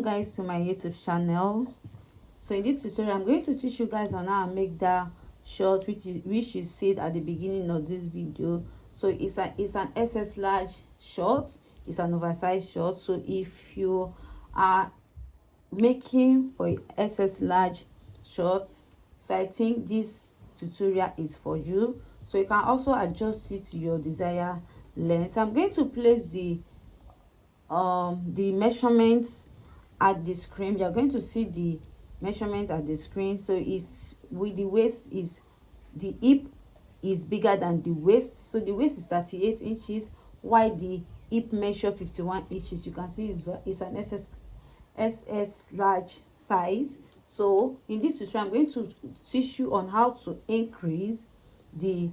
Welcome guys to my YouTube channel. So in this tutorial I'm going to teach you guys on how to make that short which you see at the beginning of this video. So it's an SS large short, it's an oversized short. So if you are making for SS large shorts, so I think this tutorial is for you. So you can also adjust it to your desired length. So I'm going to place the measurements at the screen. You're going to see the measurement at the screen. So it's with the waist, is the hip is bigger than the waist. So the waist is 38 inches while the hip measure 51 inches. You can see it's an SS large size. So in this tutorial I'm going to teach you on how to increase the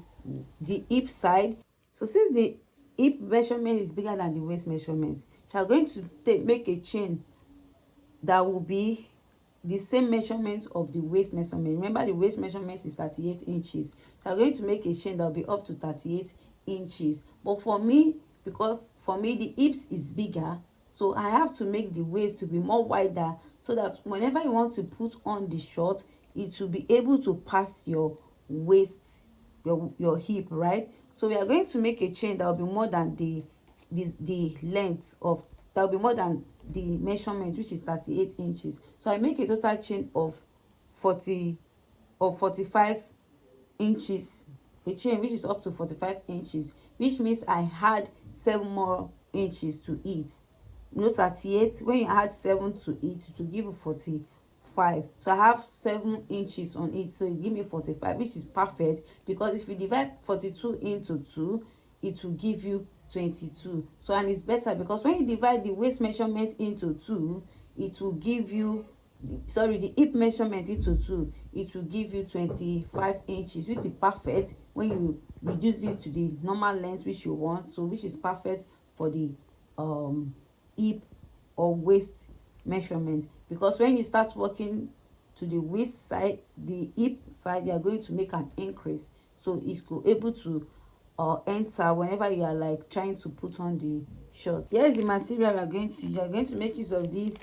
hip side. So since the hip measurement is bigger than the waist measurement, you are going to make a chain that will be the same measurement of the waist measurement. Remember, the waist measurement is 38 inches. So I'm going to make a chain that will be up to 38 inches. But for me, because for me the hips is bigger, so I have to make the waist to be more wider, so that whenever you want to put on the short, it will be able to pass your waist, your hip, right? So we are going to make a chain that will be more than the length of, that will be more than the measurement, which is 38 inches. So I make a total chain of 45 inches, a chain which is up to 45 inches, which means I had 7 more inches to it. Note 38, when you add 7 to it will give you 45. So I have 7 inches on it, so it give me 45, which is perfect, because if you divide 42 into 2, it will give you 22. So, and it's better because when you divide the waist measurement into 2, it will give you, sorry, the hip measurement into 2, it will give you 25 inches, which is perfect when you reduce it to the normal length which you want. So which is perfect for the hip or waist measurement, because when you start working to the waist side, the hip side, you are going to make an increase, so it's able to enter whenever you are like trying to put on the short. Here is the material you are going to make use of. This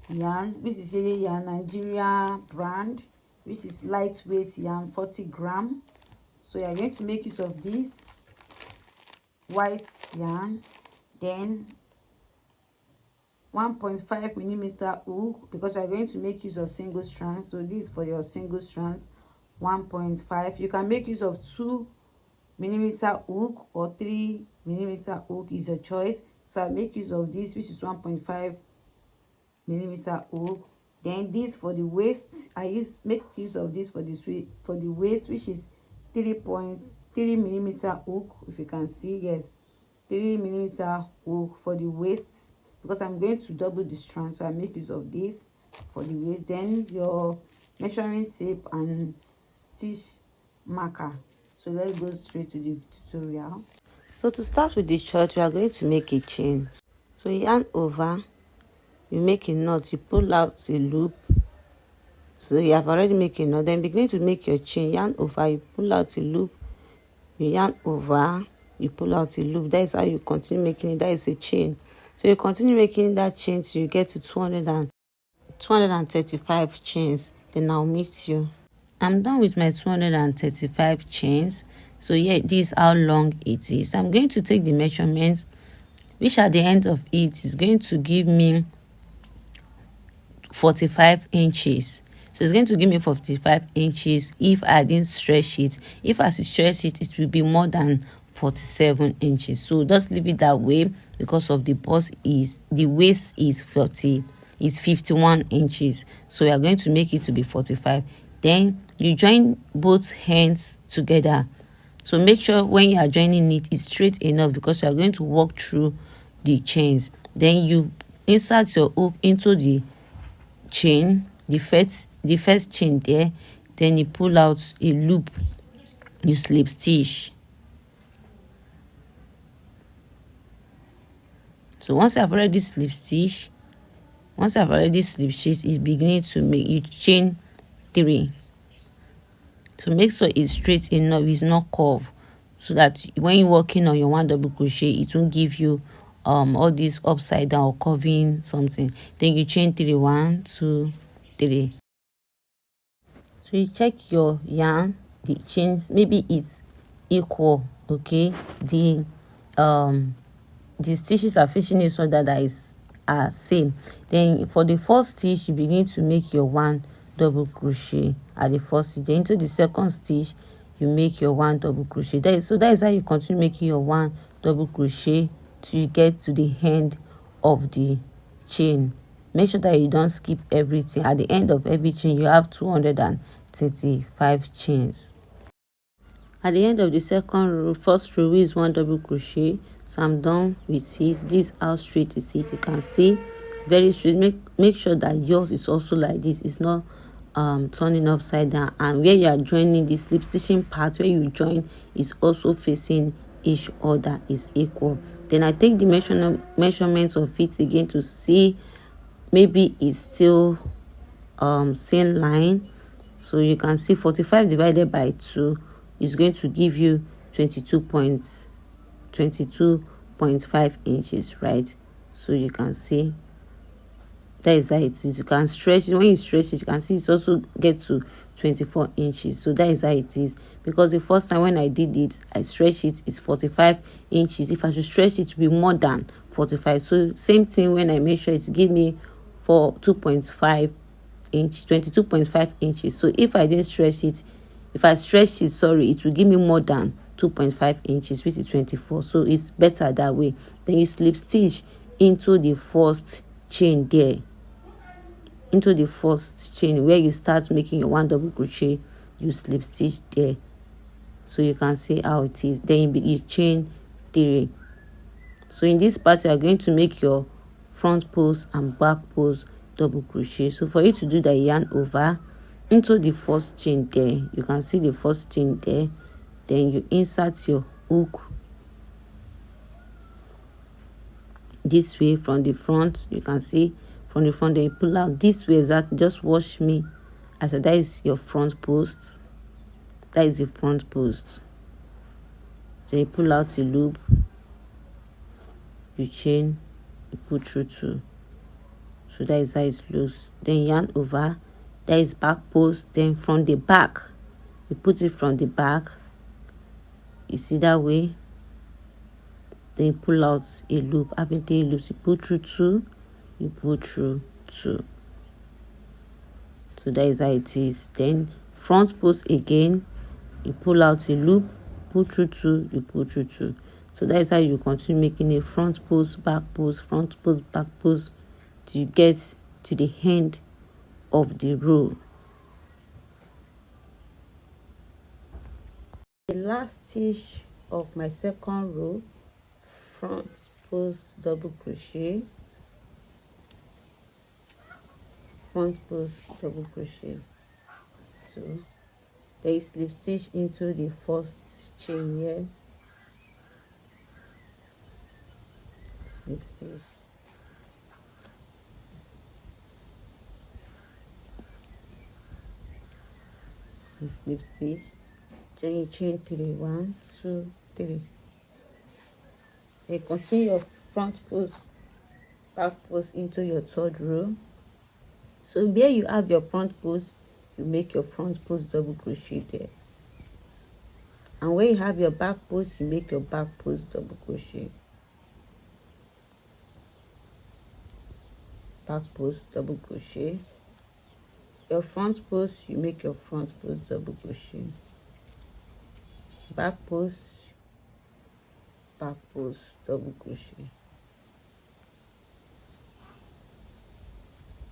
yarn, which is a yarn Nigeria brand, which is lightweight yarn, 40 gram. So you are going to make use of this white yarn, then 1.5 millimeter hook, because we are going to make use of single strands. So this is for your single strands, 1.5. You can make use of 2 millimeter hook or 3 millimeter hook, is your choice. So I make use of this, which is 1.5 millimeter hook. Then this for the waist, make use of this for the waist, which is 3.3 millimeter hook. If you can see, yes, 3 millimeter hook for the waist, because I'm going to double the strand. So I make use of this for the waist. Then your measuring tape and stitch marker. So let's go straight to the tutorial. So to start with the short, we are going to make a chain. So yarn over, you make a knot, you pull out a loop. So you have already made a knot. Then begin to make your chain. Yarn over, you pull out a loop, you yarn over, you pull out a loop. That is how you continue making it. That is a chain. So you continue making that chain till you get to 235 chains. Then I'll meet you. I'm done with my 235 chains. So yeah, this is how long it is. I'm going to take the measurements, which at the end of it is going to give me 45 inches. So it's going to give me 45 inches if I didn't stretch it. If I stretch it, it will be more than 47 inches. So just leave it that way, because of the waist is 51 inches. So we are going to make it to be 45. Then you join both hands together. So make sure when you are joining it, it's straight enough, because you are going to walk through the chains. Then you insert your hook into the chain, the first chain there. Then you pull out a loop, you slip stitch. So once I've already slip stitch, it's beginning to make you chain 3. So make sure it's straight enough, it's not curved, so that when you're working on your 1 double crochet, it won't give you all these upside down or curving something. Then you chain 3, 1, 2, 3. So you check your yarn, the chains, maybe it's equal, okay. The stitches are finishing this one that is same. Then for the first stitch, you begin to make your 1 double crochet at the first stitch. Then into the second stitch, you make your 1 double crochet. That is how you continue making your 1 double crochet till you get to the end of the chain. Make sure that you don't skip everything. At the end of every chain, you have 235 chains. At the end of the second row, first row is 1 double crochet. So I'm done with it. This how straight is it. You can see very straight. Make sure that yours is also like this. It's not turning upside down. And where you are joining the slip stitching part, where you join is also facing each other, is equal. Then I take the measurements of it again to see maybe it's still same line. So you can see 45 divided by 2 is going to give you 22.5 inches, right? So you can see that is how it is. You can stretch it. When you stretch it, you can see it's also get to 24 inches. So that is how it is. Because the first time when I did it, I stretched it, it's 45 inches. If I should stretch it to be more than 45. So same thing when I measure it, give me for 2.5 inch, 22.5 inches. So if I didn't stretch it, if I stretched it, sorry, it will give me more than 2.5 inches, which is 24. So it's better that way. Then you slip stitch into the first chain there, into the first chain where you start making your 1 double crochet. You slip stitch there, so you can see how it is. Then you chain 3. So in this part, you are going to make your front post and back post double crochet. So for you to do that, yarn over into the first chain there. You can see the first chain there. Then you insert your hook this way from the front. You can see from the front. Then you pull out this way. Exactly. Just watch me. I said that is your front post. That is the front post. Then you pull out the loop. You chain. You put through 2. So that is how it looks. Then yarn over. That is back post. Then from the back, you put it from the back. You see that way. Then you pull out a loop. Having 3 loops, you put through 2. You put through 2. So that is how it is. Then front post again. You pull out a loop. Put through 2. You put through 2. So that is how you continue making a front post, back post, front post, back post, till you get to the end of the row. The last stitch of my second row, front post double crochet, front post double crochet. So there is slip stitch into the first chain here, slip stitch, you slip stitch, then you chain 3, 1, 2, 3. You continue your front post, back post into your third row. So where you have your front post, you make your front post double crochet there, and where you have your back post, you make your back post double crochet, back post double crochet. Your front post, you make your front post double crochet, back post double crochet.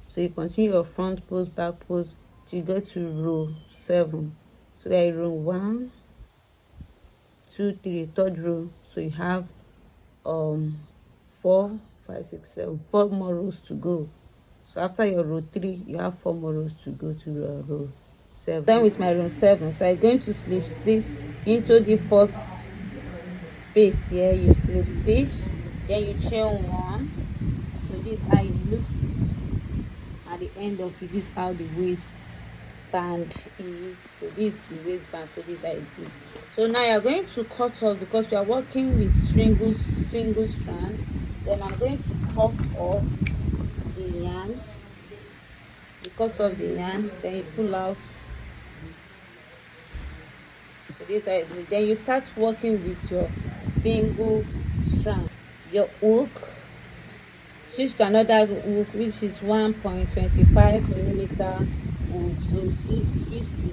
So you continue your front post, back post till you get to row 7. So I row 1, 2, 3, third row. So you have 4, 5, 6, 7, 4 more rows to go. So after your row 3, you have 4 more rows to go to row 7. Done with my row 7. So I'm going to slip stitch into the first space here. You slip stitch, then you chain 1. So this is how it looks at the end of it. This is how the waistband is. So this is the waistband. So this is how it is. So now you're going to cut off, because we are working with single strand. Then I'm going to cut off the yarn. You cut off the yarn, then you pull out. So this is, then you start working with your single strand. Your hook, switch to another hook which is 1.25 millimeter hook. So switch to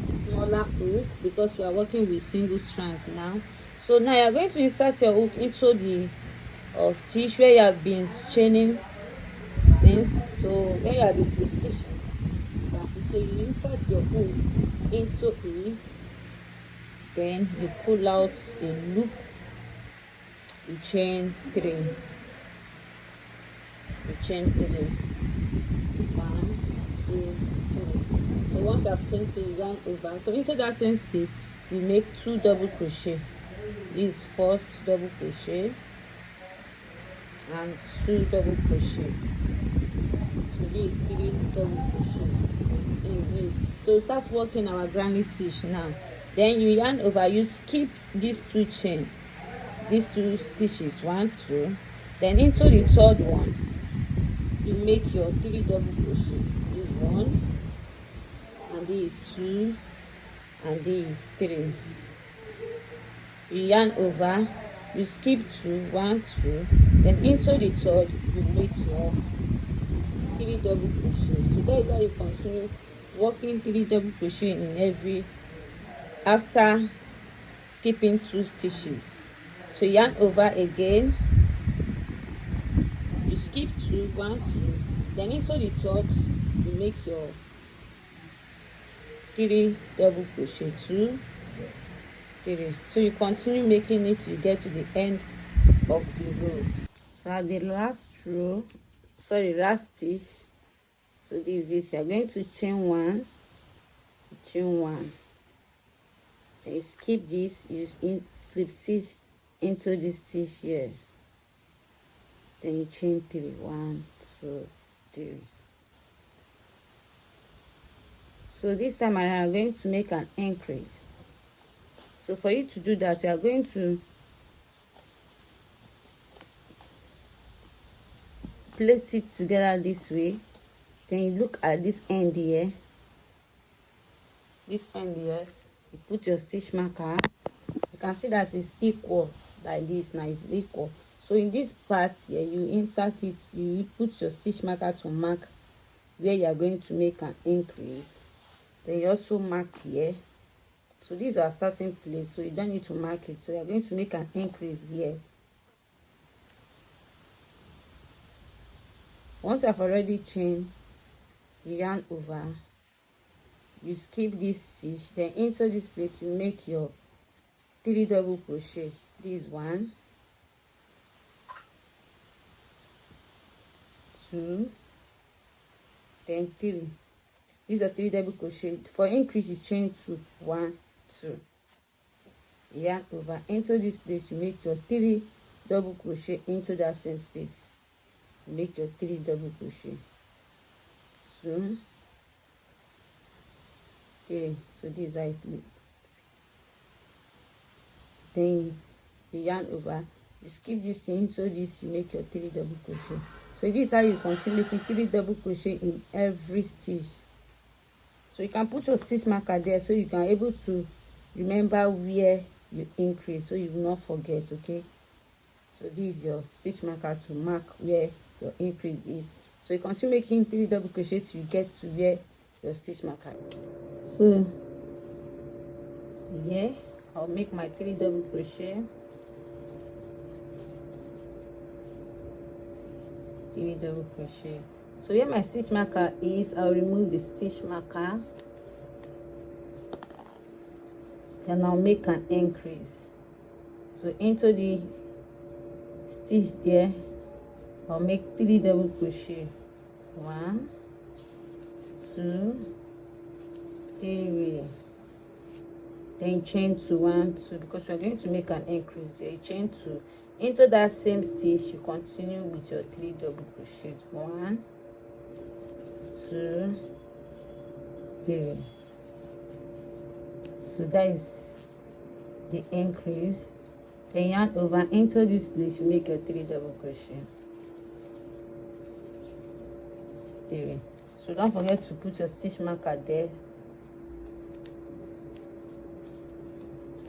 the smaller hook because you are working with single strands now. So now you are going to insert your hook into the stitch where you have been chaining since. So where you have been slip stitching, you can see. So you insert your hook into it, then you pull out a loop, you chain 3, you chain 3, 1, 2, 3. So once you have chained 3, you yarn over. So into that same space you make 2 double crochet. This first double crochet and 2 double crochet. So this 3 double crochet in it. So start working our granny stitch now. Then you yarn over, you skip these 2 chain, these 2 stitches, 1, 2. Then into the third one you make your 3 double crochet. This 1 and this 2 and this 3. You yarn over, you skip 2, 1, 2. Then into the third you make your 3 double crochet. So that is how you continue working 3 double crochet in every, after skipping 2 stitches. So yarn over again, you skip 2, 1, 2. Then into the third you make your 3 double crochet, 2, 3. So you continue making it till you get to the end of the row. So at the last row, last stitch, so this is, you are going to chain 1, chain 1. Then you skip this, you slip stitch into this stitch here. Then you chain 3, 1, 2, 3. So this time around I'm going to make an increase. So for you to do that, you are going to place it together this way. Then you look at this end here, you put your stitch marker. You can see that it's equal like this. Now it's equal. So in this part here, you insert it, you put your stitch marker to mark where you are going to make an increase. Then you also mark here. So these are starting place, so you don't need to mark it. So you are going to make an increase here. Once you have already chained, you yarn over, you skip this stitch, then into this place you make your 3 double crochet. This 1, 2, then 3. These are 3 double crochet. For increase you chain 2, 1, 2. Yarn over, into this place you make your 3 double crochet into that same space. You make your 3 double crochet. 2, 3. So this is how it looks. Then you yarn over, you skip this thing into this, you make your 3 double crochet. So this is how you continue making 3 double crochet in every stitch. So you can put your stitch marker there so you can able to remember where you increase, so you will not forget. Okay, so this is your stitch marker to mark where your increase is. So you continue making 3 double crochet till you get to where your stitch marker. So yeah, I'll make my 3 double crochet. 3 double crochet. So where my stitch marker is, I'll remove the stitch marker. Then I'll make an increase. So into the stitch there, I'll make 3 double crochet. 1, 2, 3. Then chain 2, 1, 2, because we're going to make an increase there. You chain 2 into that same stitch. You continue with your 3 double crochet. 1, 2, 3. So that is the increase. then yarn over into this place, you make your 3 double crochet. 3. So don't forget to put your stitch marker there.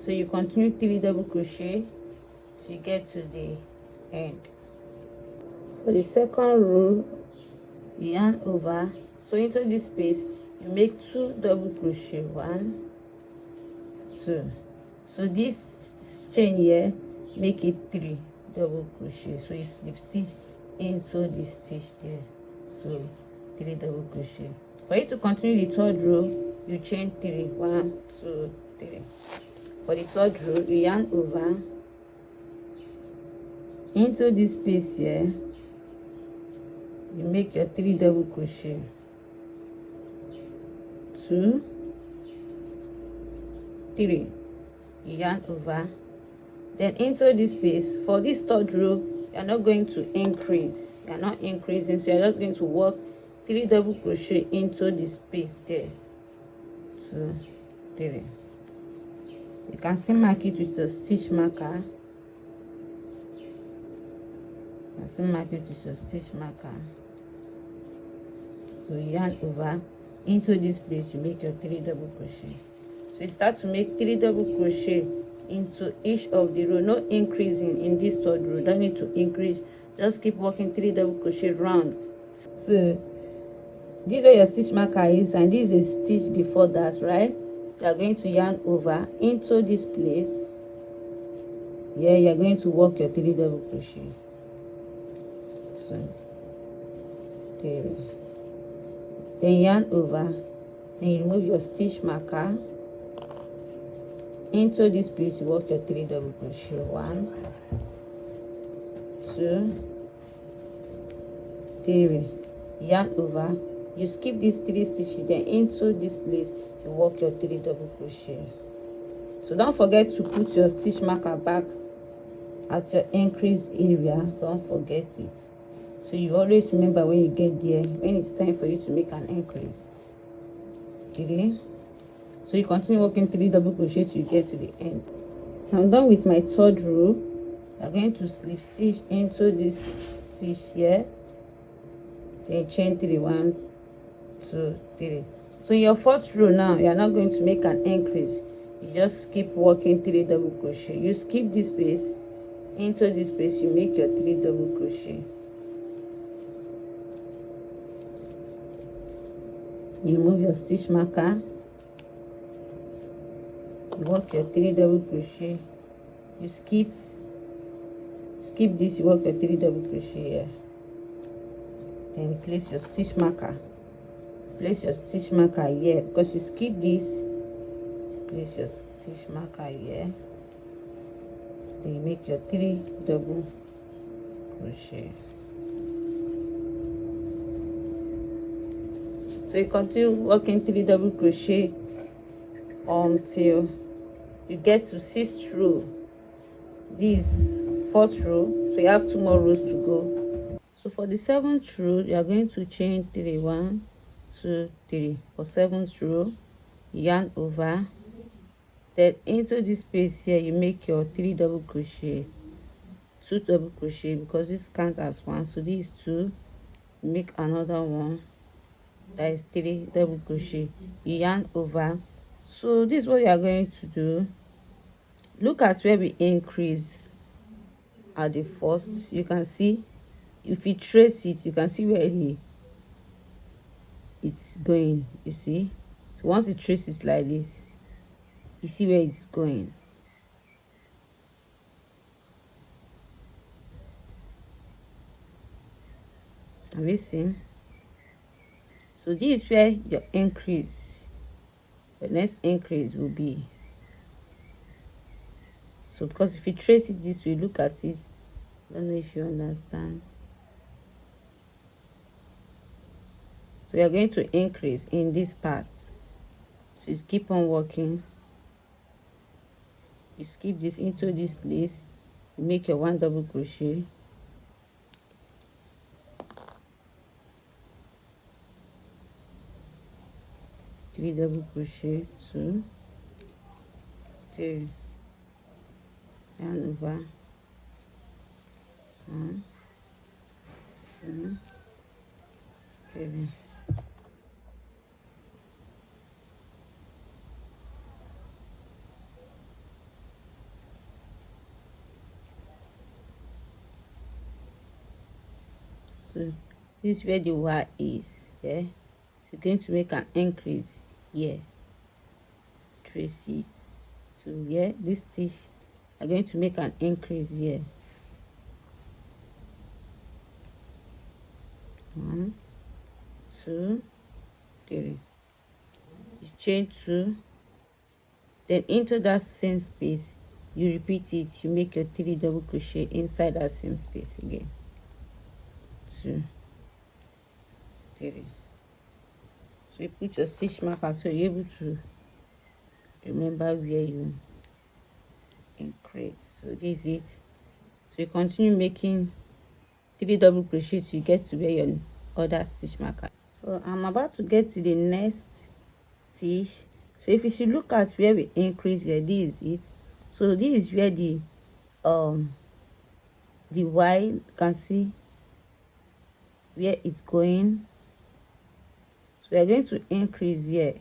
So you continue 3 double crochet till you get to the end. For the second row, you yarn over, so into this space you make 2 double crochet, 1, 2. So this chain here, make it 3 double crochet, so you slip stitch into the stitch there, so 3 double crochet. For you to continue the third row, you chain 3, 1, 2, 3. For the third row, you yarn over into this space here, you make your 3 double crochet, 2, 3. You yarn over, then into this space. For this third row, you're not going to increase, you're not increasing, so you're just going to work 3 double crochet into the space there, 2, 3. You can still mark it with your stitch marker. So you yarn over into this place, you make your 3 double crochet. So you start to make 3 double crochet into each of the row, no increasing in this third row. Don't need to increase, just keep working 3 double crochet round. So this is where your stitch marker is, and this is a stitch before that, right? You are going to yarn over into this place. Yeah, you are going to work your 3 double crochet. So 3. Then yarn over, then you remove your stitch marker. Into this place, you work your 3 double crochet, 1, 2, 3. Yarn over, you skip these 3 stitches, then into this place you work your 3 double crochet. So don't forget to put your stitch marker back at your increase area, don't forget it. So you always remember when you get there, when it's time for you to make an increase. 3. So you continue working 3 double crochet till you get to the end. I'm done with my third row. I'm going to slip stitch into this stitch here, then chain 3, 1, 2, 3. So in your first row now, you are not going to make an increase, you just keep working 3 double crochet. You skip this space, into this space you make your 3 double crochet. You move your stitch marker, you work your 3 double crochet, you skip this, you work your 3 double crochet here, then place your stitch marker, place your stitch marker here, because you skip this, place your stitch marker here, then you make your 3 double crochet. So you continue working 3 double crochet until you get to 6th row. This 4th row, so you have 2 more rows to go. So for the 7th row, you are going to chain 3, 1, 2, 3. For 7th row, yarn over, then into this space here you make your 3 double crochet, 2 double crochet, because this count as 1, so this is 2. You make another one, that is 3 double crochet, you yarn over. So this is what you are going to do. Look at where we increase at the first. You can see, if you trace it, you can see where it's going, you see. So once you trace it like this, you see where it's going. Have you seen? So this is where your increase, the next increase will be. So because if you trace it this way, look at it, I don't know if you understand. So you're going to increase in this part. So you keep on working, you skip this into this place, you make your 1 double crochet, three double crochet, 2, 3. yarn over, 1, 2, 3. So this is where the Y is. Yeah, so you're going to make an increase here, trace it. So yeah, this stitch I'm going to make an increase here. 1, 2, 3. You chain 2, then into that same space you repeat it. You make your 3 double crochet inside that same space again. 2, 3. So you put your stitch marker so you're able to remember where you increase. So this is it. So you continue making 3 double crochet till you get to where your other stitch marker. So I'm about to get to the next stitch. So if you should look at where we increase here, this is it. So this is where the Y, you can see where it's going. So we are going to increase here.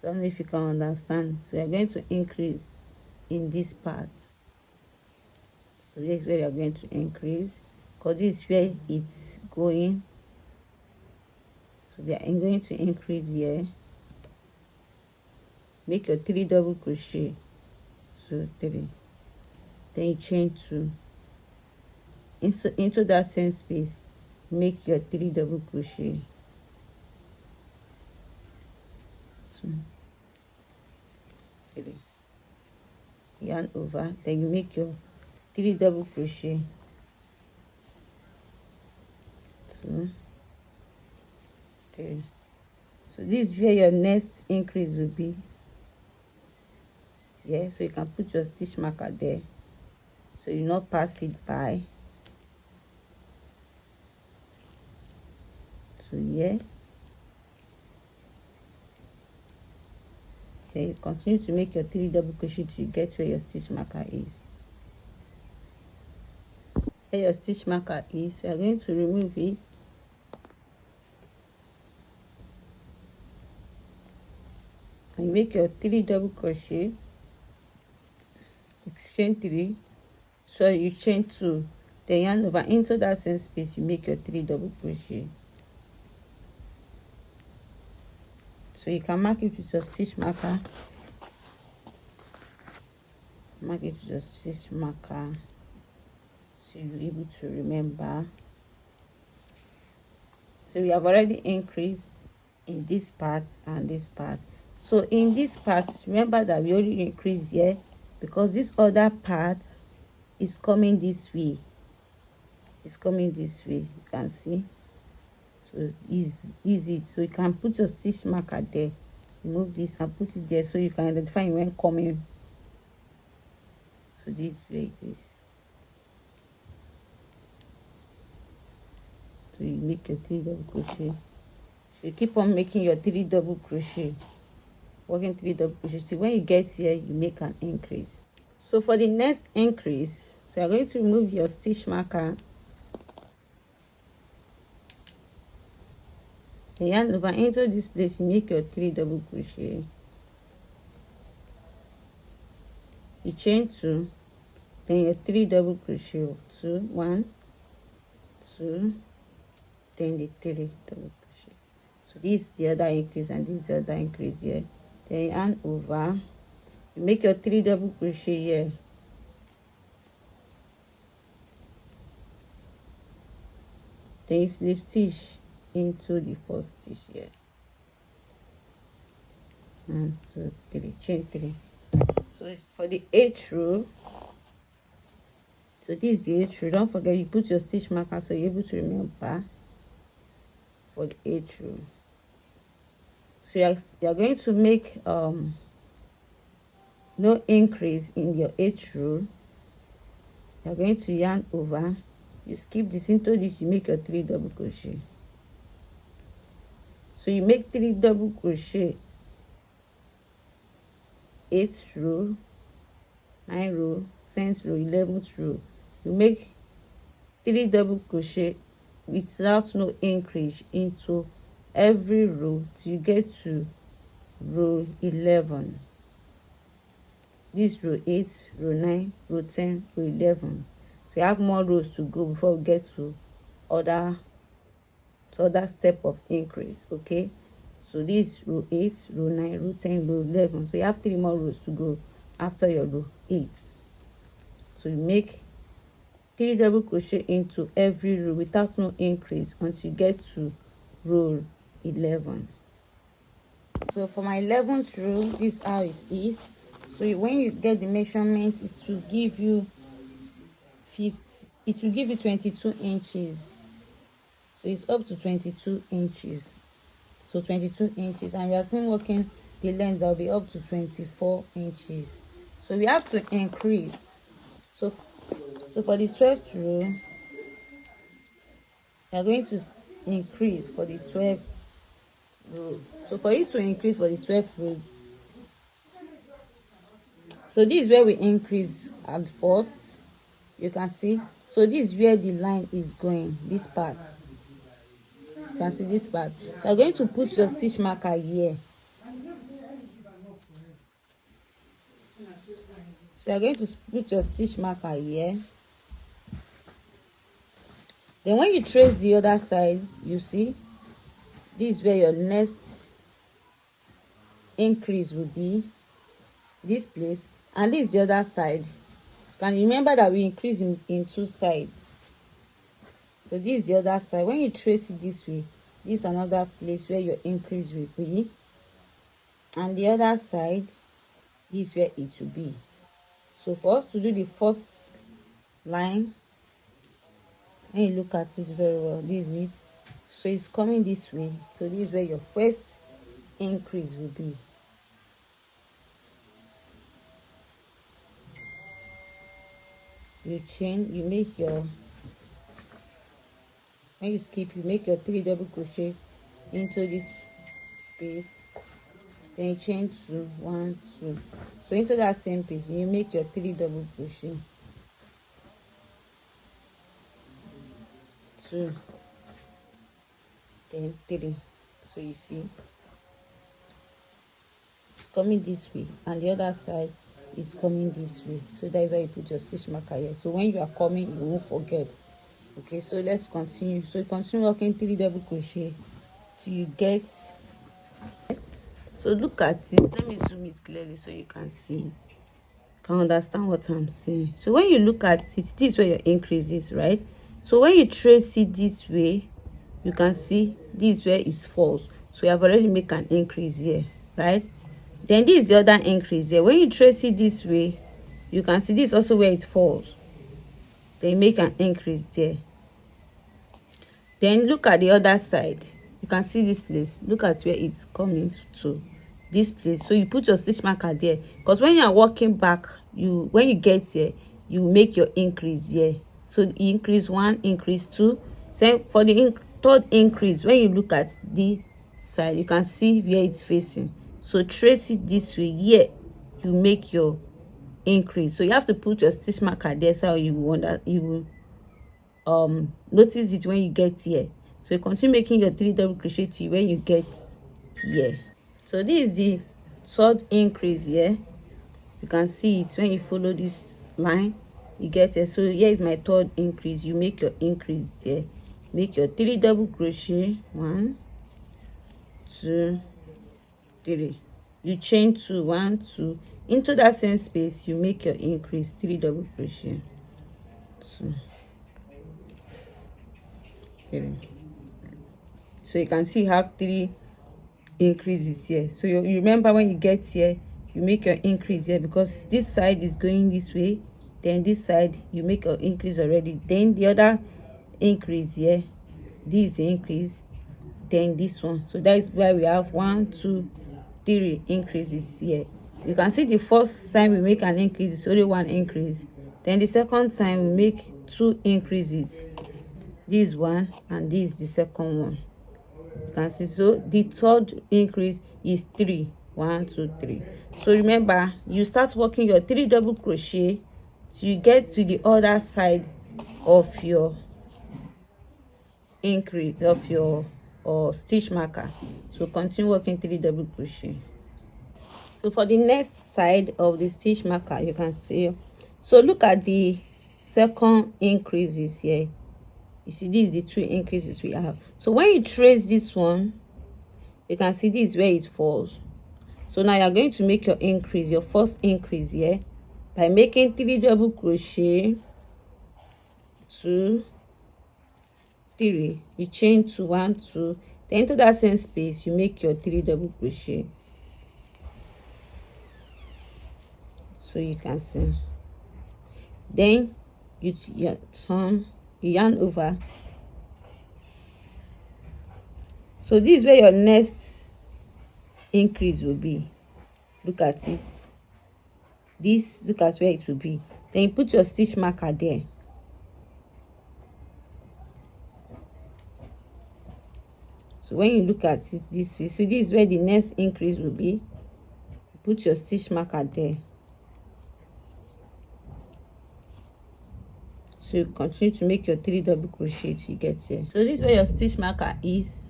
I don't know if you can understand. So we are going to increase in this part. So this is where we are going to increase, because this is where it's going. So we are going to increase here. Make your 3 double crochet. So 3. Then you chain 2. Into that same space, make your 3 double crochet. 2, 3. Yarn over, then you make your 3 double crochet. 2, 3. So this is where your next increase will be. Yeah, so you can put your stitch marker there, so you not pass it by. So yeah, then you continue to make your 3 double crochet till you get where your stitch marker is. Where your stitch marker is, you are going to remove it. And make your 3 double crochet. Chain 3. So you chain 2. Then yarn over into that same space. You make your 3 double crochet. So you can mark it with your stitch marker. Mark it with your stitch marker, so you're able to remember. So we have already increased in this part and this part. So in this part, remember that we only increase here because this other part is coming this way. It's coming this way, you can see. So is it. So you can put your stitch marker there, remove this and put it there, so you can identify when coming. So this way it is. So you make your 3 double crochet. So you keep on making your 3 double crochet, working 3 double crochet till when you get here you make an increase. So for the next increase, so you're going to remove your stitch marker, the yarn over into this place, you make your 3 double crochet. You chain 2, then your 3 double crochet, 2, 1, 2, then the 3 double crochet. So this is the other increase and this is the other increase here. Then yarn over, you make your 3 double crochet here. Then you slip stitch into the first stitch here. 1, 2, 3, chain 3. So for the 8th row, so this is the 8th row. Don't forget you put your stitch marker so you're able to remember for the 8th row. So you're going to make no increase in your 8th row. You're going to yarn over, you skip this into this, you make your 3 double crochet. So you make 3 double crochet, 8th row, 9th row, 10th row, 11th row, you make 3 double crochet without no increase into every row till you get to row 11. This row 8, row 9, row 10, row 11. So you have more rows to go before we get to other step of increase. Okay, so this row 8, row 9, row 10, row 11. So you have 3 more rows to go after your row 8. So you make 3 double crochet into every row without no increase until you get to row 11. So for my 11th row, this is how it is. So when you get the measurement, it will give you 22 inches. So it's up to 22 inches. So 22 inches, and we are still working the length that will be up to 24 inches. So we have to increase. So for the 12th row, we are going to increase for the 12th row. So for you to increase for the 12th row, so this is where we increase at first. You can see, so this is where the line is going, this part. You can see this part. You are going to put your stitch marker here. So you are going to put your stitch marker here. Then when you trace the other side, you see this is where your next increase will be, this place, and this is the other side. Can you remember that we increase in 2 sides? So this is the other side. When you trace it this way, this is another place where your increase will be, and the other side, this is where it will be. So for us to do the first line, when you look at it very well, this is it. So it's coming this way. So this is where your first increase will be. You chain, you make your, when you skip, you make your 3 double crochet into this space, then you chain 2, 1, 2. So into that same piece, you make your 3 double crochet, 2, then 3. So you see it's coming this way, and the other side is coming this way. So that is why you put your stitch marker here, so when you are coming, you won't forget. Okay, so let's continue. So you continue working 3 double crochet till you get, so look at it. Let me zoom it clearly so you can see it, can understand what I'm saying. So when you look at it, this is where your increase is, right? So when you trace it this way, you can see this is where it falls. So you have already made an increase here, right? Then this is the other increase here. When you trace it this way, you can see this is also where it falls. Then make an increase there. Then look at the other side. You can see this place. Look at where it's coming to, this place. So you put your stitch marker there, because when you are walking back, when you get here, you make your increase here. So increase 1, increase 2. So for the third increase, when you look at the side, you can see where it's facing. So trace it this way. Here you make your increase. So you have to put your stitch marker there, so you want that you will notice it when you get here. So you continue making your 3 double crochet till when you get here. So this is the third increase here. You can see it when you follow this line, you get it. So here is my third increase. You make your increase here, make your 3 double crochet, 1, 2, 3. You chain 2, 1, 2. Into that same space, you make your increase, 3 double crochet, 2, 3. So you can see you have 3 increases here. So you remember when you get here, you make your increase here, because this side is going this way. Then this side, you make your increase already. Then the other increase here, this is the increase. Then this one. So that is why we have 1, 2, 3 increases here. You can see the first time we make an increase, it's only 1 increase. Then the second time we make 2 increases. This one, and this is the second one. You can see. So the third increase is 3. 1, 2, 3. So remember, you start working your 3 double crochet till you get to the other side of your increase of your stitch marker. So continue working 3 double crochet. So for the next side of the stitch marker, you can see, so look at the second increases here. You see, these are the 2 increases we have. So when you trace this one, you can see this is where it falls. So now you're going to make your increase, your first increase here, by making 3 double crochet, 2, 3, you chain to 1, 2, then into that same space you make your 3 double crochet. So you can see, then you turn, you yarn over. So this is where your next increase will be. Look at this. Look at where it will be. Then you put your stitch marker there. So when you look at it this way, so this is where the next increase will be. Put your stitch marker there. So you continue to make your 3 double crochet till you get here. So this is where your stitch marker is.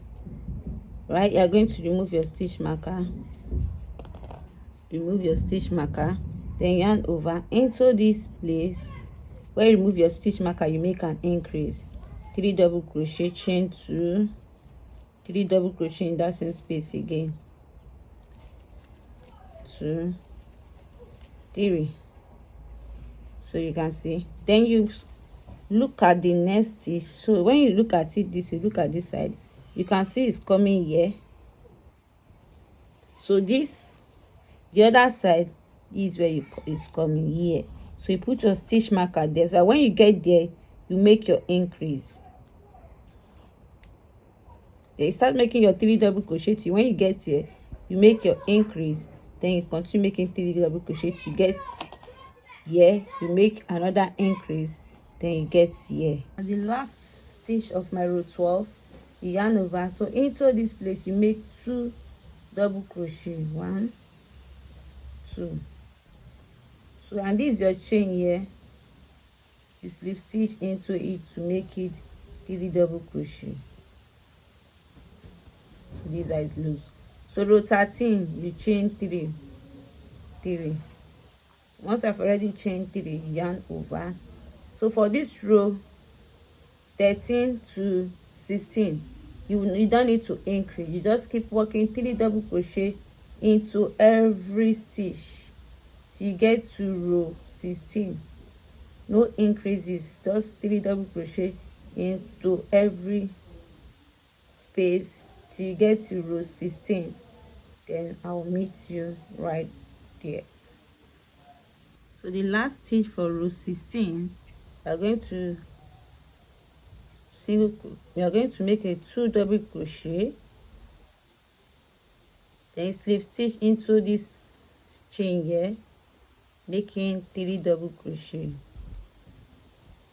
Right, you are going to remove your stitch marker. Remove your stitch marker, then yarn over into this place. Where you remove your stitch marker, you make an increase. 3 double crochet, chain 2, 3 double crochet in that same space again. 2, 3. So you can see. Then you look at the next stitch. So when you look at it this, you look at this side, you can see it's coming here. So this, the other side is where it's coming here. So you put your stitch marker there. So when you get there, you make your increase. Then you start making your 3 double crochet till when you get here, you make your increase. Then you continue making 3 double crochet till you get here, you make another increase, then you get here. And the last stitch of my row 12, you yarn over. So into this place you make 2 double crochet, 1, 2. So and this is your chain here. You slip stitch into it to make it 3 double crochet. So this is loose. So row 13, you chain 3. Once I've already chained 3, you yarn over. So for this row 13 to 16, you don't need to increase. You just keep working 3 double crochet into every stitch till you get to row 16. No increases, just 3 double crochet into every space till you get to row 16. Then I'll meet you right there. So the last stitch for row 16, we are going to make a 2 double crochet, then slip stitch into this chain here, making 3 double crochet.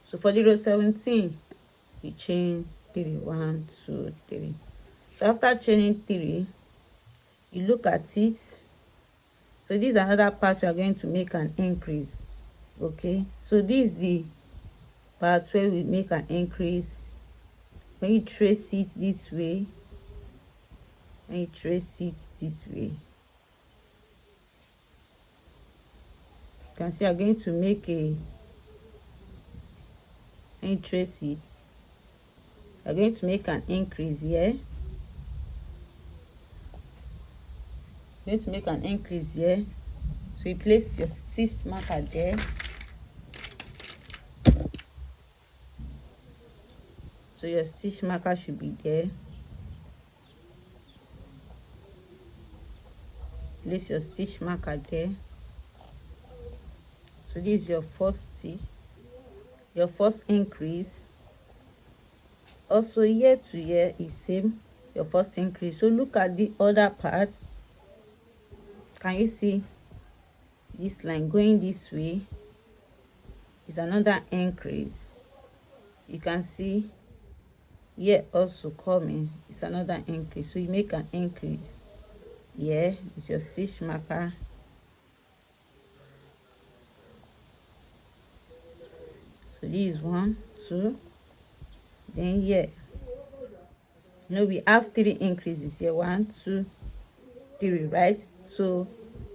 So for the row 17, you chain 3, 1, 2, 3. So after chaining 3, you look at it. So this is another part we are going to make an increase. Okay, so this is the part where we make an increase. When you trace it this way, you can see I'm going to make a, when you trace it, I'm going to make an increase here. Going to make an increase here. So you place your stitch marker there. So your stitch marker should be there. Place your stitch marker there. So this is your first stitch, your first increase. Also here to here is same, your first increase. So look at the other part. Can you see this line going this way is another increase? You can see here also coming, it's another increase. So you make an increase here with your stitch marker. So this is 1, 2. Then here, we have 3 increases here. 1, 2, 3, right? So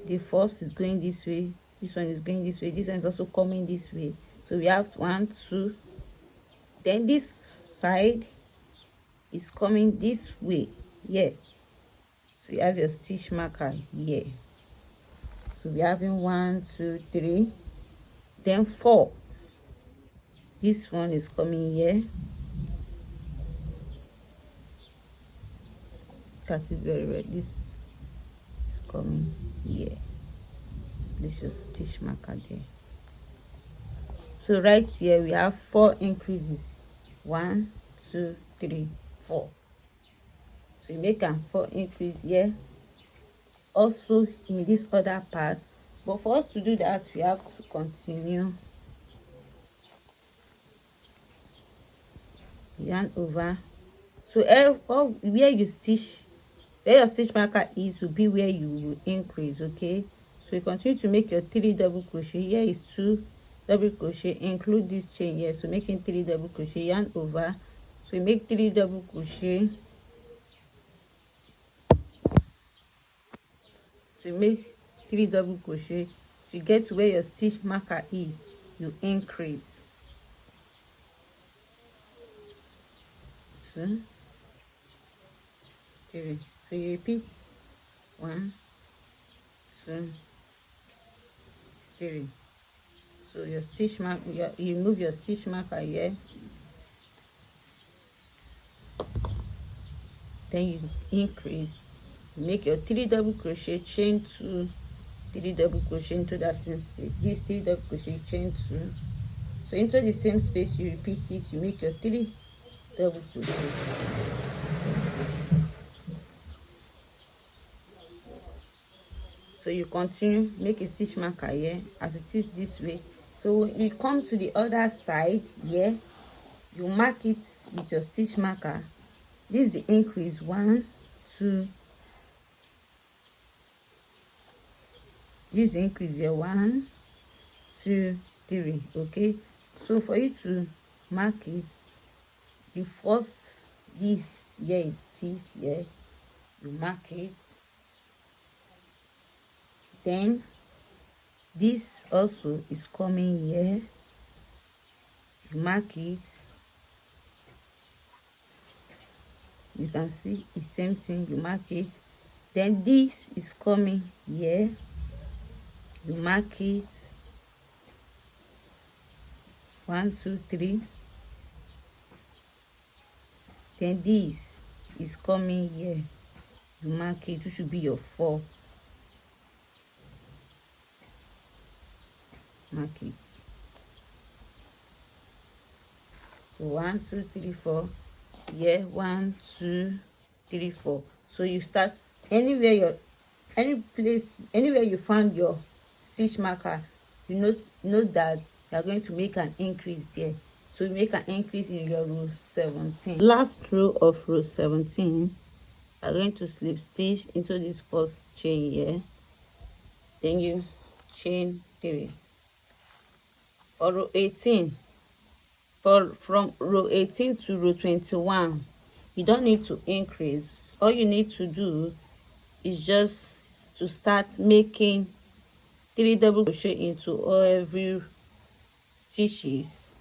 the first is going this way, this one is going this way, this one is also coming this way. So we have 1, 2. Then this side is coming this way here. So you have your stitch marker here. So we're having 1, 2, 3, then 4. This one is coming here. That is very red. This is coming here. Let's just stitch marker there. So right here we have 4 increases. 1, 2, 3, 4. So you make a 4 increase here. Also in this other part, but for us to do that we have to continue yarn over. So where your stitch marker is will be where you will increase. Okay, so you continue to make your 3 double crochet. Here is 2 double crochet, include this chain here, so making 3 double crochet, yarn over. So you make 3 double crochet. So you make 3 double crochet to get to where your stitch marker is. You increase 2, 3. So you repeat 1, 2, 3. So your stitch mark, you move your stitch marker here. Then you increase. You make your 3 double crochet, chain 2, 3 double crochet into that same space. This 3 double crochet, chain 2. So into the same space you repeat it. You make your 3 double crochet. So you continue, make a stitch marker here as it is this way. So when you come to the other side here, you mark it with your stitch marker. This is the increase. 1, 2. This is the increase here. 1, 2, 3. Okay, so for you to mark it, the first, this here is this here, you mark it. Then this also is coming here, you mark it. You can see the same thing, you mark it. Then this is coming here, you mark it. 1, 2, 3. Then this is coming here, you mark it. It should be your 4. Mark it. So 1, 2, 3, 4. Here 1, 2, 3, 4. So you start anywhere you found your stitch marker. You note that you are going to make an increase there. So you make an increase in your row 17. Last row of row 17, you are going to slip stitch into this first chain here. Then you chain 3. For row 18, from row 18 to row 21, you don't need to increase. All you need to do is just to start making 3 double crochet into every stitches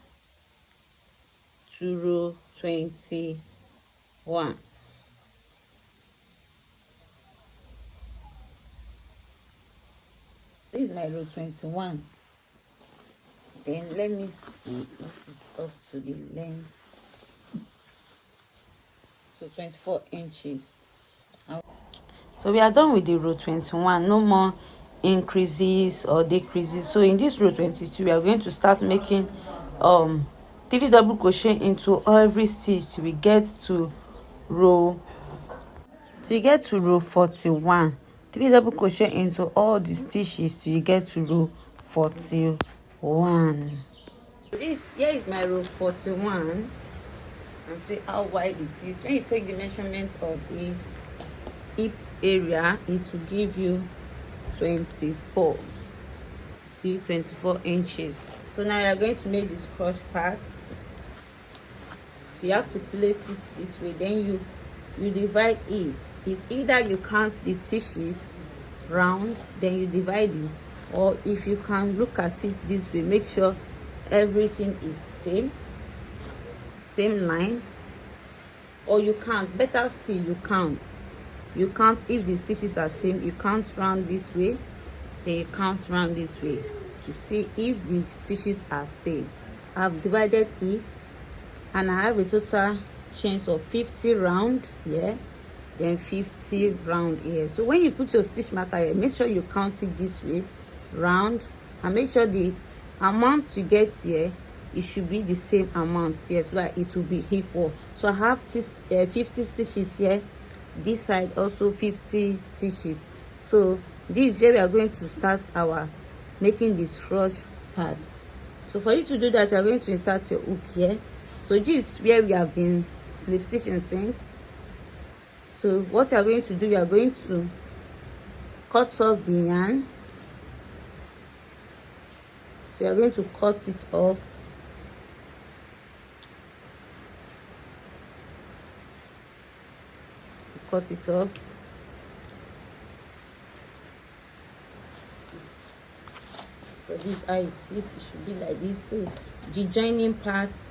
to row 21. This is my row 21. Then let me see if it's up to the length. So 24 inches. So we are done with the row 21. No more increases or decreases. So in this row 22, we are going to start making 3 double crochet into every stitch till we get to row 41. 3 double crochet into all the stitches till you get to row 41. This here is my row 41, and see how wide it is. When you take the measurement of the hip area, it will give you 24. See, 24 inches. So now you're going to make this cross part. So you have to place it this way, then you divide it. It's either you count the stitches round, then you divide it, or if you can look at it this way, make sure everything is same line, or you count. Better still, you count if the stitches are same. You count round this way, then you count round this way to see if the stitches are same. I've divided it, and I have a total chains of 50 round here, then 50 round here. So when you put your stitch marker here, make sure you count it this way round, and make sure the amount you get here, it should be the same amount here, so that it will be equal. So I have 50 stitches here, this side also 50 stitches. So this is where we are going to start our making this rush part. So for you to do that, you are going to insert your hook here. So this is where we have been slip stitching since. So what you are going to do, you are going to cut off the yarn. So you are going to cut it off. Cut it off. So this is how it is. It should be like this. So the joining parts,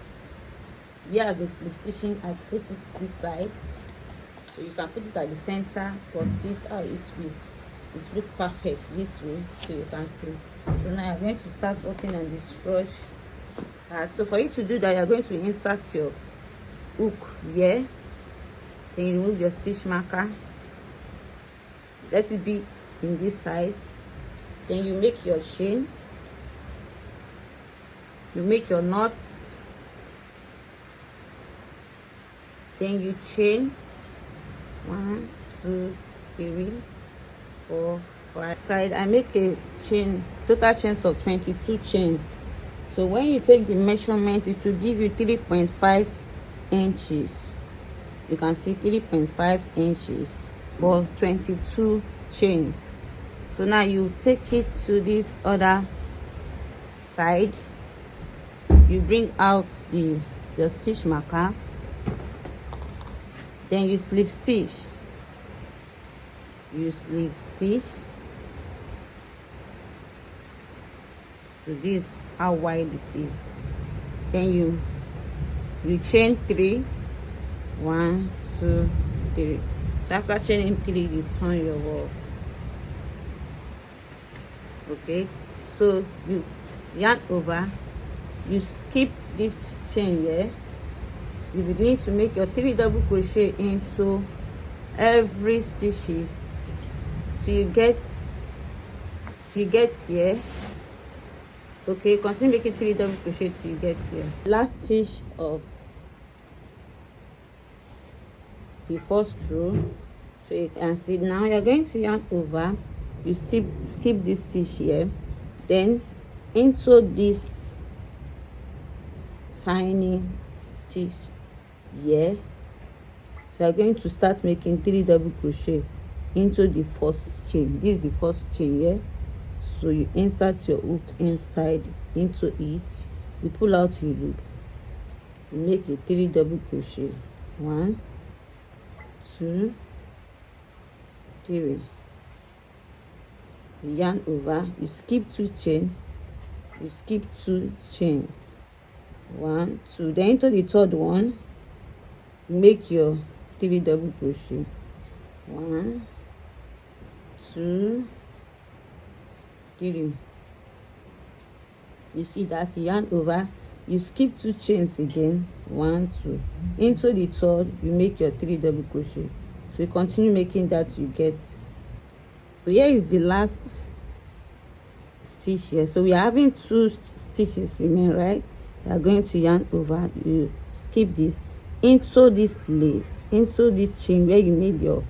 we have the slip stitching. I put it this side, so you can put it at the center, but this is how it will. It's look perfect this way, so you can see. So now I'm going to start working on this rush part. So for you to do that, you're going to insert your hook here, then you remove your stitch marker, let it be in this side, then you make your chain, you make your knots, then you chain 1 2 3 4 5 side. I make a chain, total chains of 22 chains. So when you take the measurement, it will give you 3.5 inches. You can see 3.5 inches for 22 chains. So now you take it to this other side, you bring out your stitch marker, then you slip stitch, so this is how wide it is. Then you chain 3, 1 2 3. So after chaining 3, you turn your work. Okay, so you yarn over, you skip this chain here, you begin to make your 3 double crochet into every stitches till you get here. Okay, continue making 3 double crochet till you get here. Last stitch of the first row. So you can see now you're going to yarn over, you skip this stitch here, then into this tiny stitch here. So you're going to start making 3 double crochet into the first chain. This is the first chain here. So you insert your hook inside into it, you pull out your loop, you make a 3 double crochet. 1 2 3. You yarn over, you skip 2 chain, you skip 2 chains, 1 2, then into the third one, you make your 3 double crochet. 1 2 3. You see that, you yarn over, you skip 2 chains again, 1 2, into the third, you make your 3 double crochet. So you continue making that, you get. So here is the last stitch here. So we are having 2 stitches remain, right? You are going to yarn over, you skip this into this place, into the chain where you made your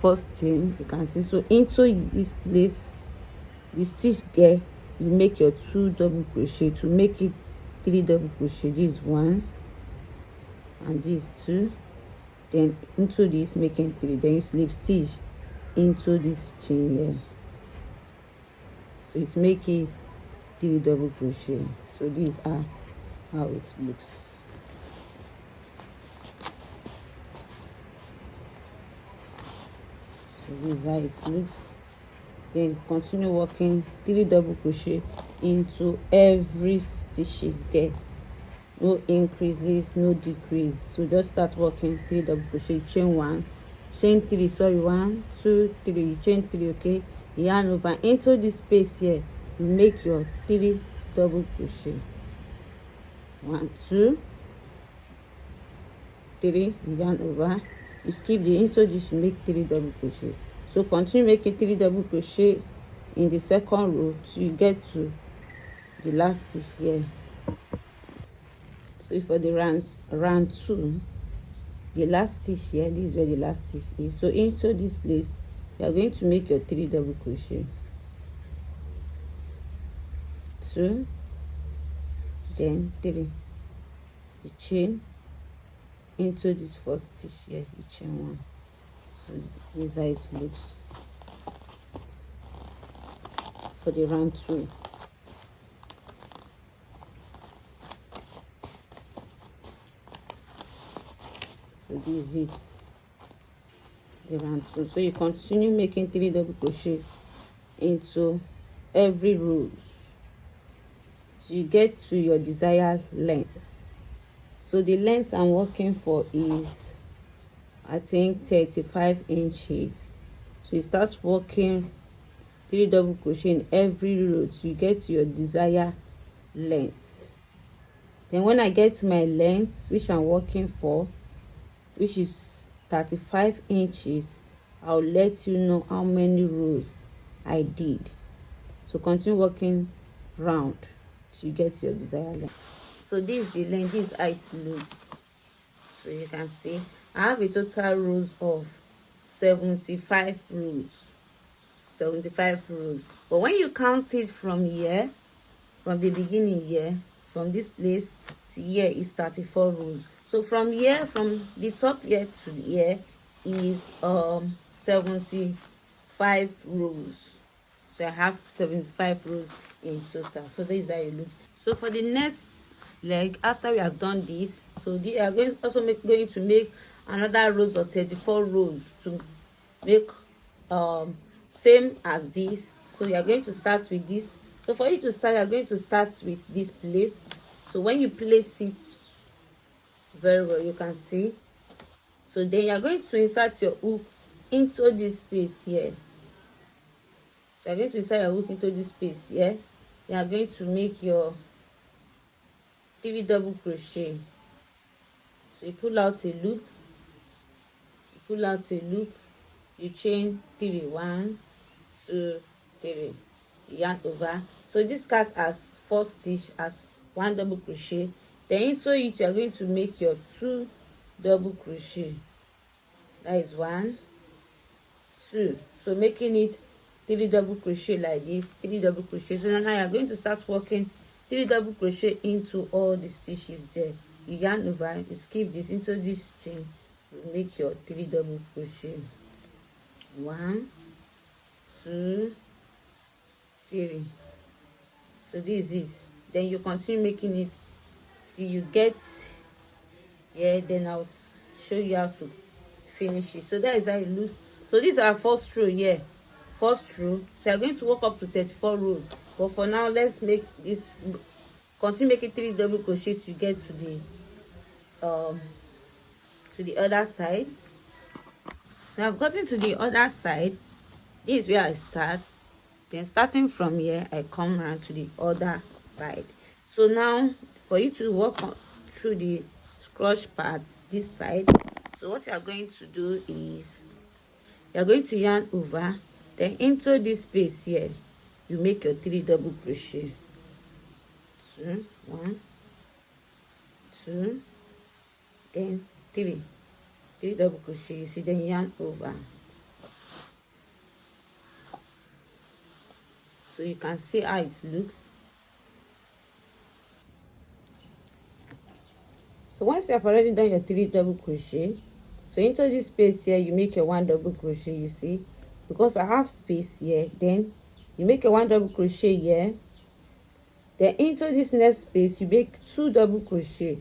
first chain. You can see, so into this place, the stitch there, you make your 2 double crochet to make it 3 double crochet. This 1 and this 2, then into this making 3, then you slip stitch into this chain here. So it makes 3 double crochet. So these are how it looks. So this is how it looks. Then continue working 3 double crochet into every stitches there. No increases, no decrease. So just start working 3 double crochet, chain 1, chain 3, sorry, 1 2 3, you chain 3, okay, yarn over into this space here, you make your 3 double crochet, 1 2 3, you yarn over, you skip the into this, you make 3 double crochet. So continue making 3 double crochet in the second row till you get to the last stitch here. So for the round 2, the last stitch here, this is where the last stitch is. So into this place, you are going to make your 3 double crochet, 2, then 3, you chain into this first stitch here, you chain 1. So this is how it looks for the round 2. So this is it, the round 2. So you continue making 3 double crochet into every row so you get to your desired length. So the length I'm working for is, I think, 35 inches. So you start working 3 double crochet in every row so you get to your desired length. Then when I get to my length, which I'm working for, which is 35 inches, I'll let you know how many rows I did. So continue working round till you get to your desired length. So this is the length, this is how it looks. So you can see I have a total rows of 75 rows. 75 rows. But when you count it from here, from the beginning here, from this place to here is 34 rows. So from here, from the top here to here is 75 rows. So I have 75 rows in total. So this is how it looks. So for the next leg, after we have done this, so they are going to make another rows of 34 rows to make same as this. So you are going to start with this. So for you to start, you are going to start with this place. So when you place it very well, you can see. So then you are going to insert your hook into this space here. So you are going to insert your hook into this space here. You are going to make your 3 double crochet. So you pull out a loop, you chain 3, 1 2 3, yarn over. So this starts as 4 stitch as 1 double crochet. Then into it you are going to make your 2 double crochet. That is 1 2. So making it 3 double crochet like this, 3 double crochet. So now you are going to start working 3 double crochet into all the stitches there. You yarn over, you skip this into this chain, you make your 3 double crochet. 1 2 3. So this is it. Then you continue making it till you get here. Then I'll show you how to finish it. So that is how it looks. So these are first row here, first row. So you're going to work up to 34 rows, but for now let's make this, continue making 3 double crochet to get to the other side. So I've gotten to the other side. This is where I start. Then starting from here, I come around to the other side. So now for you to work through the scratch parts this side, so what you are going to do is you are going to yarn over, then into this space here you make your 3 double crochet. 2 1 2, then 3 double crochet. You see, then yarn over. So you can see how it looks. So once you have already done your 3 double crochet, so into this space here you make your 1 double crochet. You see, because I have space here, then you make a 1 double crochet here, Then into this next space you make 2 double crochet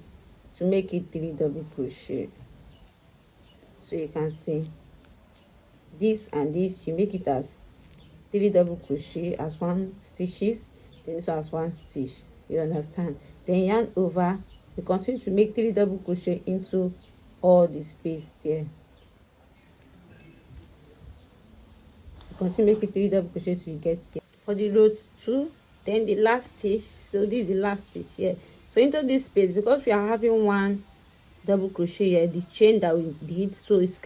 to make it 3 double crochet. So you can see this and this, you make it as 3 double crochet as 1 stitches, then this one as 1 stitch. You understand? Then yarn over, you continue to make 3 double crochet into all the space there. So continue making 3 double crochet till you get here. For the row 2, then the last stitch, so this is the last stitch here. So into this space, because we are having 1 double crochet here, the chain that we did, so it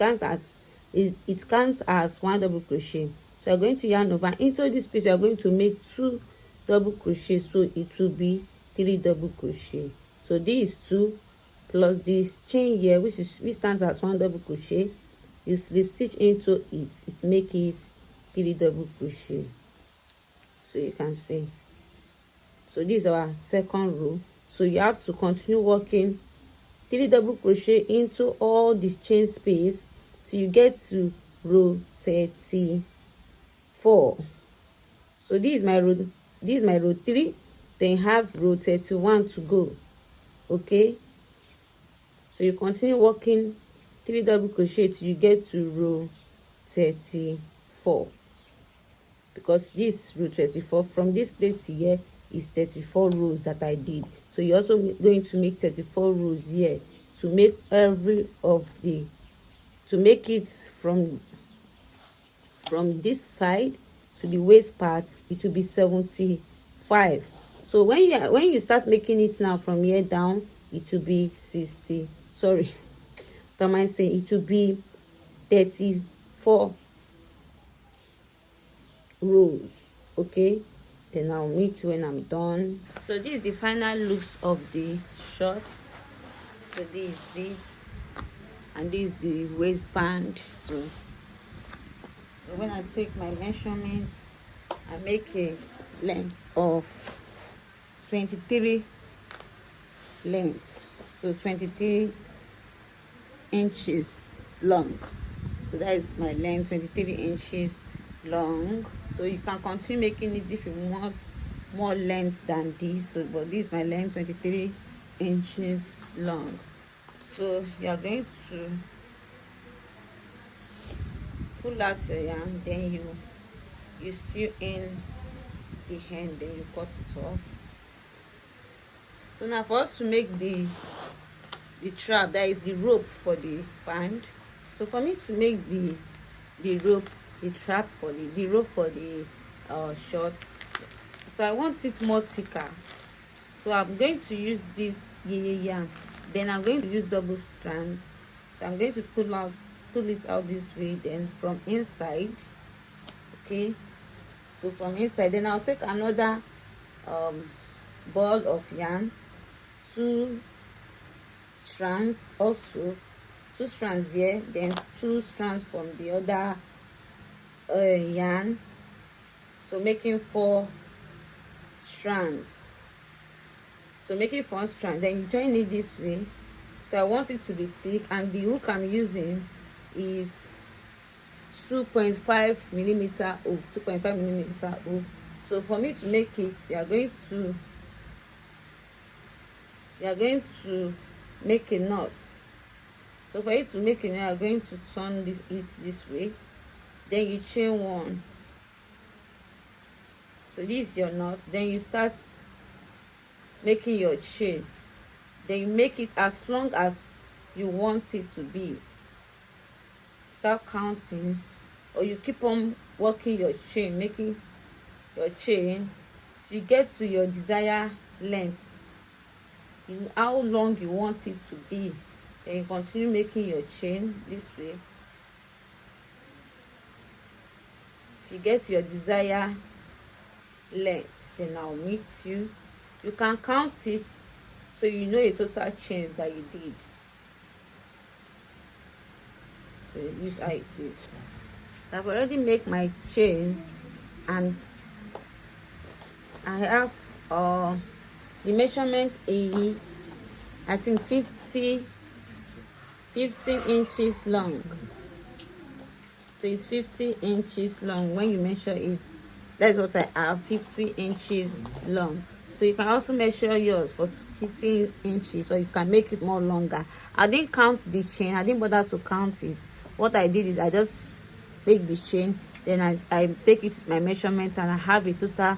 counts as 1 double crochet. So you're going to yarn over into this space, you are going to make 2 double crochet, so it will be 3 double crochet. So this is 2 plus this chain here, which stands as 1 double crochet. You slip stitch into it make it 3 double crochet. So you can see, so this is our second row. So you have to continue working 3 double crochet into all this chain space till you get to row 34. So this is my row 3, then have row 31 to go. Okay, so you continue working 3 double crochet till you get to row 34, because this row 34 from this place to here is 34 rows that I did. So you're also going to make 34 rows here to make to make it from this side to the waist part, it will be 75. So when you start making it now from here down, it will be 60. Sorry, what am I saying? It will be 34 rows. Okay, then I'll meet you when I'm done. So this is the final looks of the short. So this is it, and this is the waistband. So when I take my measurements, I make a length of 23 lengths, so 23 inches long. So that is my length, 23 inches long. So you can continue making it if you want more length than this. So but this is my length, 23 inches long. So you are going to pull out your yarn, then you sew in the hand, then you cut it off. So now for us to make the trap, that is the rope for the band. So for me to make the rope, the trap for the rope for the short, so I want it more thicker, so I'm going to use this yeye yarn. Then I'm going to use double strands. So I'm going to pull it out this way, then from inside. Okay, so from inside, then I'll take another ball of yarn, 2 strands, also 2 strands here, then 2 strands from the other yarn, so making 4 strands. So making 4 strands, then you join it this way. So I want it to be thick, and the hook I'm using is 2.5 millimeter hook, 2.5 millimeter hook. So for me to make it, you are going to make a knot. So for you to make a knot, you are going to turn it this way, then you chain 1. So this is your knot. Then you start making your chain, then you make it as long as you want it to be. Start counting, or you keep on working your chain, making your chain so you get to your desired length, how long you want it to be. Then you continue making your chain this way to get your desired length. Then I'll meet you. You can count it so you know a total chains that you did. So this is how it is. So I've already made my chain, and I have the measurement is, I think, 15 inches long. So it's 50 inches long when you measure it. That's what I have, 50 inches long. So you can also measure yours for 15 inches, or you can make it more longer. I didn't count the chain. I didn't bother to count it. What I did is I just make the chain, then I take it to my measurement, and I have a total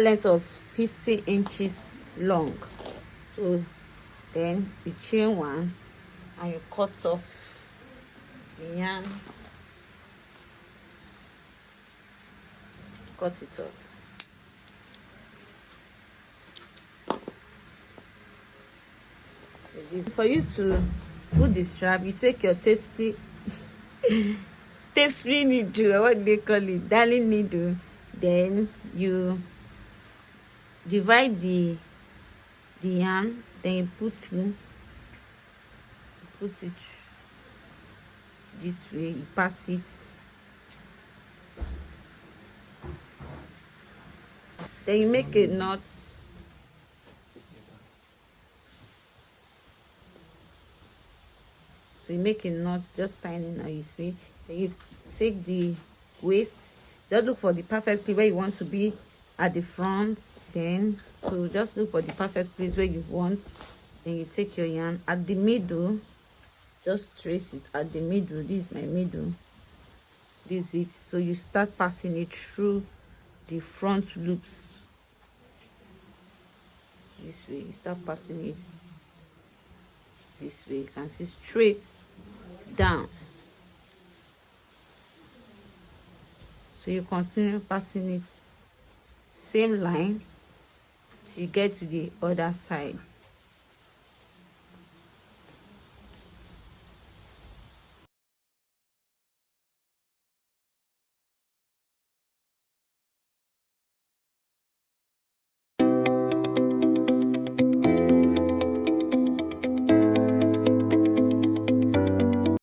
length of 50 inches long. So then you chain one and you cut off the yarn, cut it off. So this, for you to put the strap, you take your tape spring needle, or what they call it, darning needle. Then you divide the yarn, then you put it this way, you pass it, then you make a knot. So you make a knot, just tiny now, you see. Then you take the waist, just look for the perfect place where you want to be at the front. Then so just look for the perfect place where you want. Then you take your yarn at the middle, just trace it at the middle. This is my middle, this is it. So you start passing it through the front loops this way. You start passing it this way, you can see straight down. So you continue passing it same line till you get to the other side.